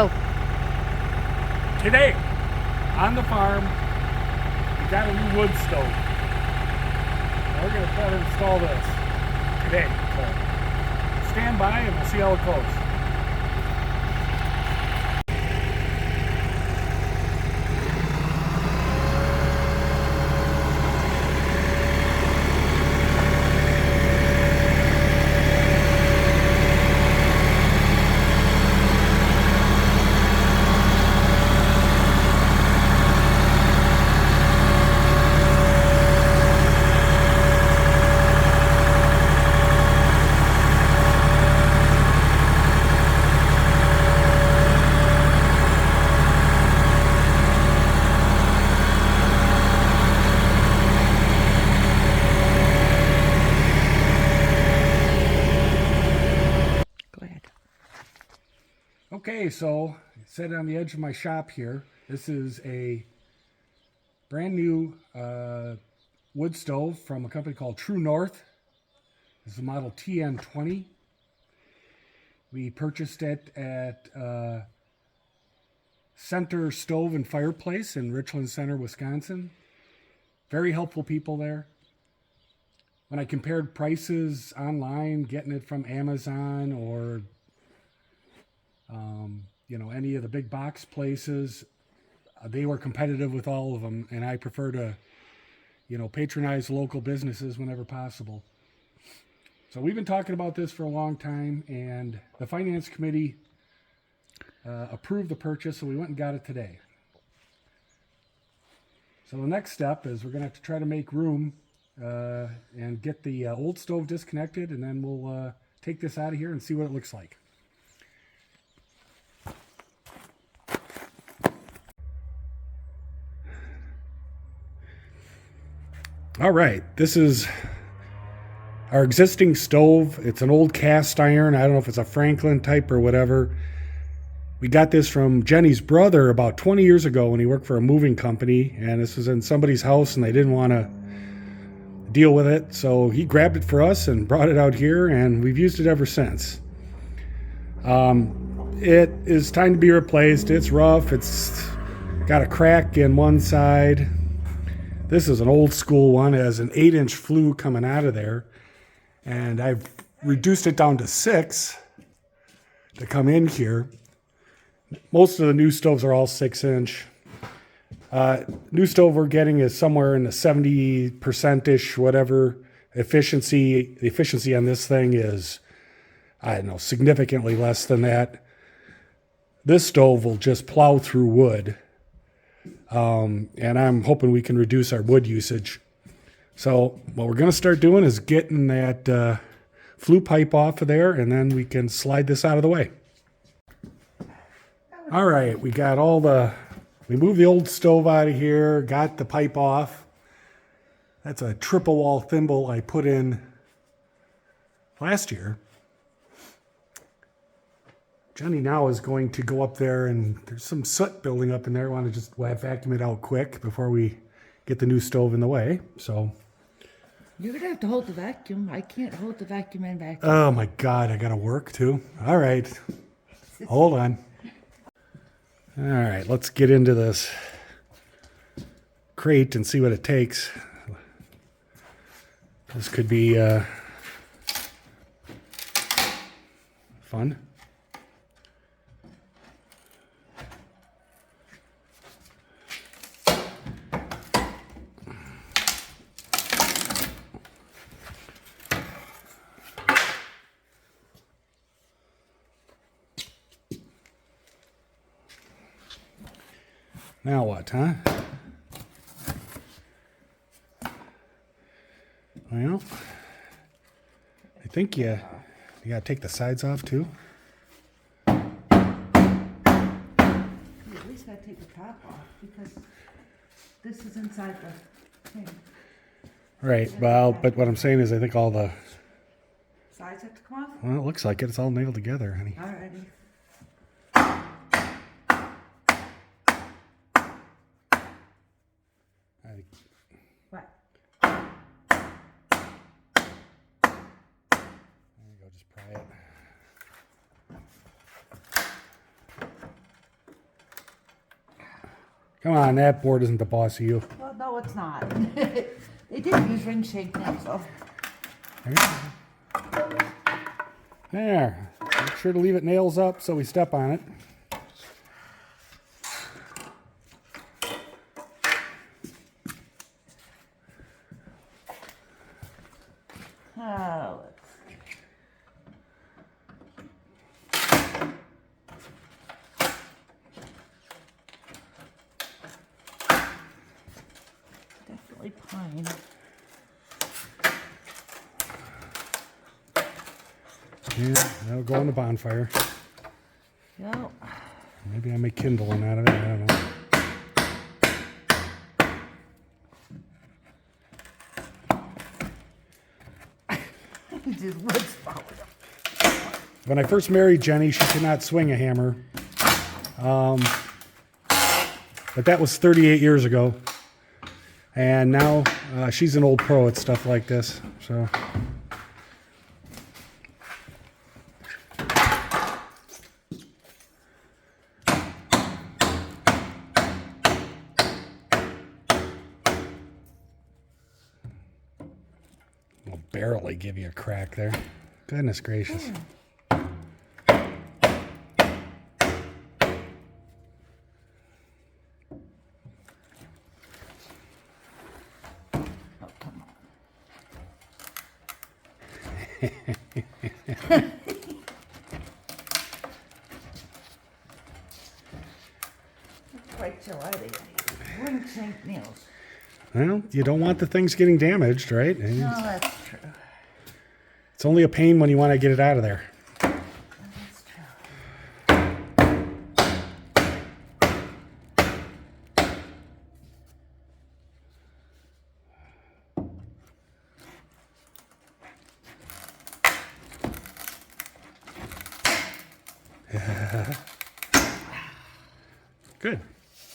Oh, Today, on the farm, we got a new wood stove. Now we're going to try to install this today. So stand by and we'll see how it goes. go ahead. Okay, so set on the edge of my shop here. This is a brand new wood stove from a company called True North. This is a model TN20. We purchased it at Center Stove and Fireplace in Richland Center, Wisconsin. Very helpful people there. When I compared prices online, getting it from Amazon or any of the big box places, they were competitive with all of them, and I prefer to patronize local businesses whenever possible. So we've been talking about this for a long time, and the finance committee approved the purchase, so we went and got it today. So the next step is we're going to have to try to make room and get the old stove disconnected, and then we'll take this out of here and see what it looks like. All right, this is our existing stove. It's an old cast iron. I don't know if it's a Franklin type or whatever. We got this from Jenny's brother about 20 years ago when he worked for a moving company, and this was in somebody's house and they didn't want to deal with it. So he grabbed it for us and brought it out here, and we've used it ever since. It is time to be replaced. It's rough. It's got a crack in one side. This is an old school one. It has an 8-inch flue coming out of there. And I've reduced it down to 6 to come in here. Most of the new stoves are all 6-inch. New stove we're getting is somewhere in the 70%-ish, whatever efficiency. The efficiency on this thing is, I don't know, significantly less than that. This stove will just plow through wood. And I'm hoping we can reduce our wood usage. So what we're going to start doing is getting that flue pipe off of there, and then we can slide this out of the way. All right, we moved the old stove out of here, got the pipe off. That's a triple wall thimble I put in last year. Jenny now is going to go up there, and there's some soot building up in there. I want to just vacuum it out quick before we get the new stove in the way. So You're going to have to hold the vacuum. I can't hold the vacuum and vacuum. oh my God, I got to work too. All right, hold on. All right, let's get into this crate and see what it takes. This could be fun. Now what, huh? Well, I think you gotta take the sides off too. You at least got to take the top off because this is inside the thing. Right, well, but what I'm saying is I think all the, Sides have to come off? well, it looks like it. It's all nailed together, honey. Alrighty. What? There you go, just pry it. Come on, that board isn't the boss of you. Well, no, it's not. They did use ring shaped nails, though. There. Make sure to leave it nails up so we step on it. Oh, definitely pine. Yeah, that'll go on the bonfire. Yep. Maybe I make kindling out of it. I don't know. Just wood spot. When I first married Jenny, she could not swing a hammer. But that was 38 years ago. And now she's an old pro at stuff like this. So. I'll barely give you a crack there. Goodness gracious. Oh, come on. Quite so I think ring shaped nails. Well, you don't want the things getting damaged, right? And No, that's true. it's only a pain when you want to get it out of there. That's true. Good.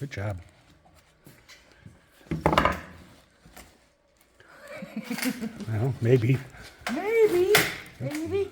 Good job. Well, maybe. Maybe. Maybe.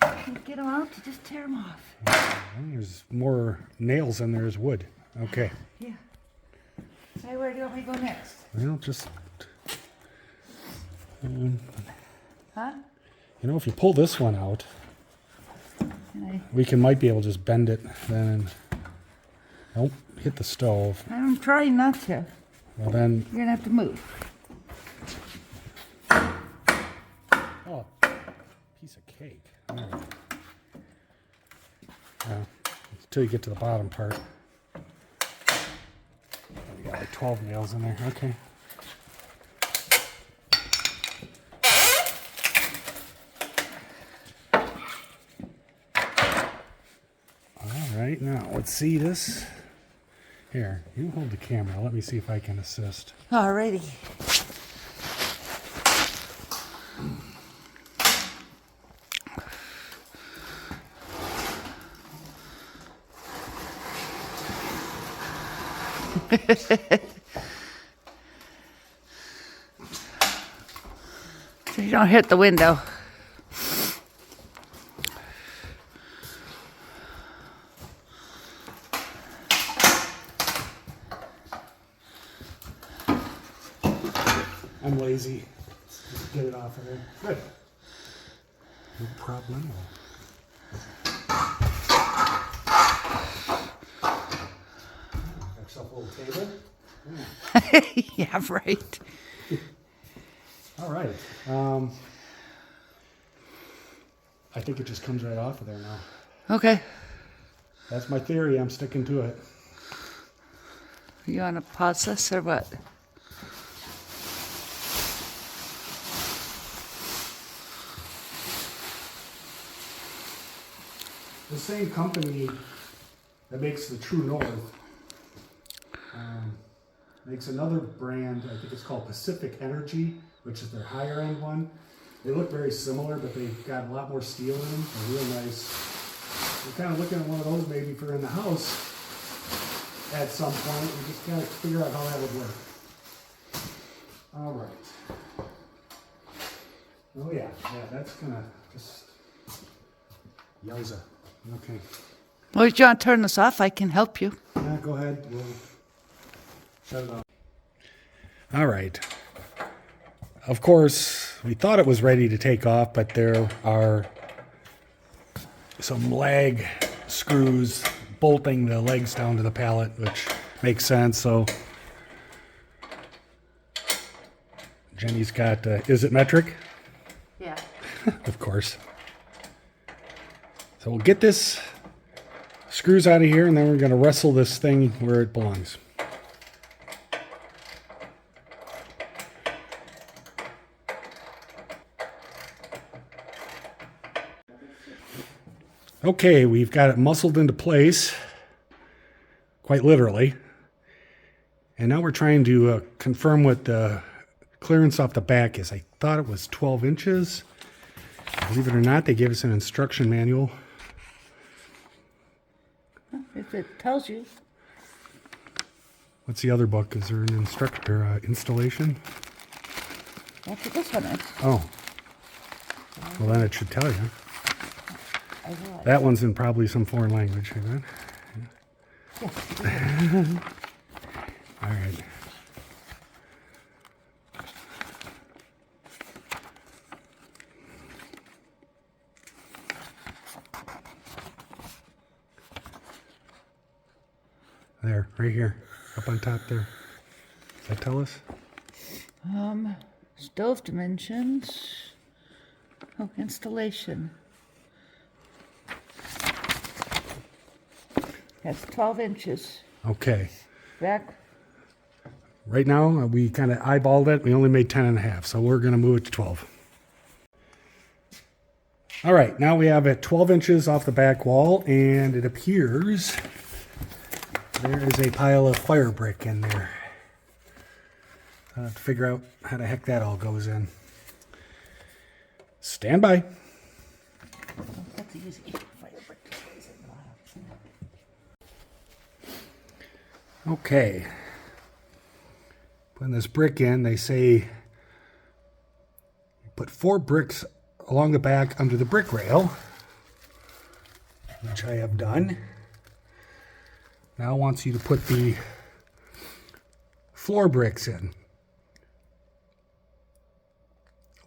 Can't get them out, you just tear them off. Well, there's more nails than there is wood. Okay. Yeah. Hey, where do you want me to go next? Well, just, Huh? you know, if you pull this one out, Can we might be able to just bend it then. Don't hit the stove. I'm trying not to. Well, then, You're gonna have to move. oh, piece of cake. All right. Until you get to the bottom part. You got like 12 nails in there. Okay. All right, now let's see this. Here, you hold the camera. Let me see if I can assist. Alrighty. So you don't hit the window. I'm lazy. Just get it off of there. Good. No problem. Got yourself a little table. Yeah, right. All right. I think it just comes right off of there now. Okay. That's my theory. I'm sticking to it. You want to pause this or what? The same company that makes the True North makes another brand. I think it's called Pacific Energy, which is their higher end one. They look very similar, but they've got a lot more steel in them. They're real nice. We're kind of looking at one of those maybe for in the house at some point. We just got to figure out how that would work. All right. Oh yeah, that's gonna just yowza. Okay. Well, if you want to turn this off, I can help you. Go ahead. We'll shut it off. All right. Of course, we thought it was ready to take off, but there are some lag screws bolting the legs down to the pallet, which makes sense. So Jenny's got, is it metric? Yeah. Of course. So we'll get this screws out of here, and then we're going to wrestle this thing where it belongs. Okay, we've got it muscled into place, quite literally. And now we're trying to confirm what the clearance off the back is. I thought it was 12 inches. Believe it or not, they gave us an instruction manual. If it tells you. What's the other book? Is there an instructor installation? That's what this one is. Oh. Well, then it should tell you. I will. That one's in probably some foreign language. Right? Yeah. All right. There, right here, up on top there. Does that tell us? Stove dimensions. Oh, installation. That's 12 inches. Okay. Back. Right now, we kind of eyeballed it. We only made 10 and a half, so we're going to move it to 12. All right, now we have it 12 inches off the back wall, and it appears there is a pile of fire brick in there. I'll have to figure out how the heck that all goes in. Stand by. Oh, that's easy. Fire brick goes in the bottom. Okay. Putting this brick in, they say put 4 bricks along the back under the brick rail, which I have done. Now it wants you to put the floor bricks in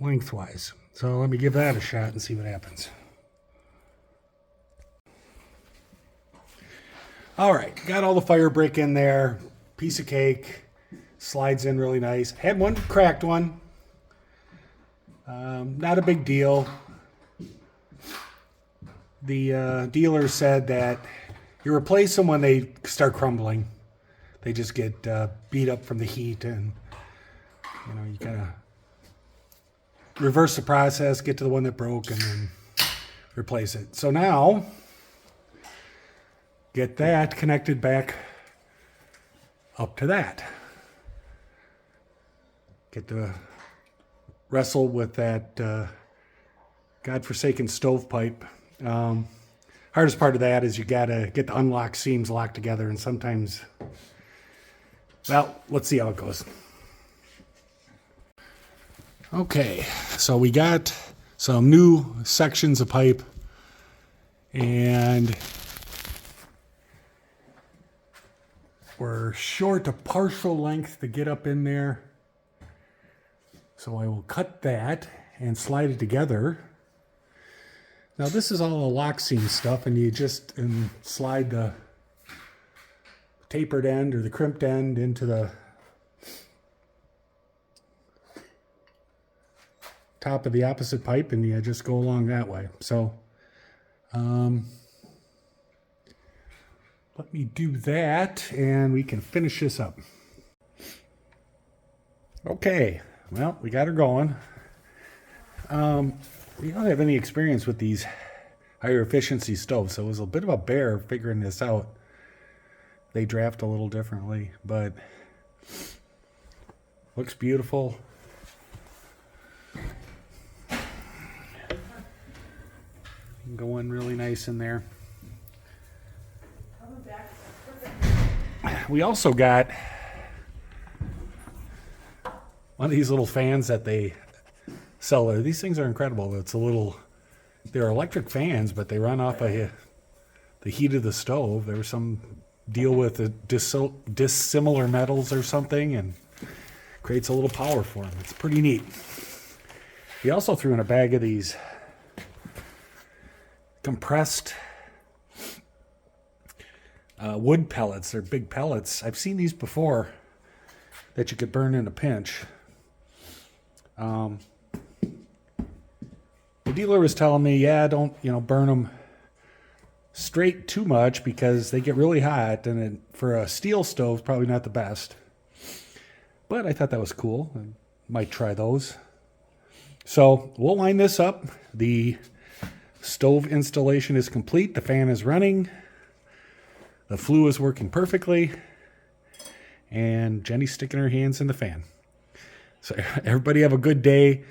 lengthwise. So let me give that a shot and see what happens. All right, got all the fire brick in there. Piece of cake. Slides in really nice. Had one cracked one. Not a big deal. The dealer said that you replace them when they start crumbling. They just get beat up from the heat, and you know, you gotta reverse the process, get to the one that broke, and then replace it. So now, get that connected back up to that. Get to wrestle with that godforsaken stovepipe. Hardest part of that is you gotta get the unlocked seams locked together, and sometimes, well, let's see how it goes. Okay, so we got some new sections of pipe, and we're short a partial length to get up in there. So I will cut that and slide it together. Now this is all the lock seam stuff, and you just slide the tapered end or the crimped end into the top of the opposite pipe, and you just go along that way. So let me do that and we can finish this up. Okay, well, we got her going. We don't have any experience with these higher efficiency stoves, so it was a bit of a bear figuring this out. They draft a little differently, but looks beautiful. Go in really nice in there. We also got one of these little fans that they sell there. These things are incredible. It's a little, they're electric fans, but they run off a the heat of the stove. There was some deal with the dissimilar metals or something, and creates a little power for them. It's pretty neat. He also threw in a bag of these compressed wood pellets. They're big pellets. I've seen these before that you could burn in a pinch. The dealer was telling me, yeah, don't burn them straight too much because they get really hot, and for a steel stove, probably not the best. But I thought that was cool. I might try those. So we'll line this up. The stove installation is complete. The fan is running. The flue is working perfectly. And Jenny's sticking her hands in the fan. So everybody have a good day.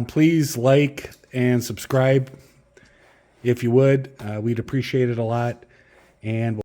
Please like and subscribe if you would. We'd appreciate it a lot. And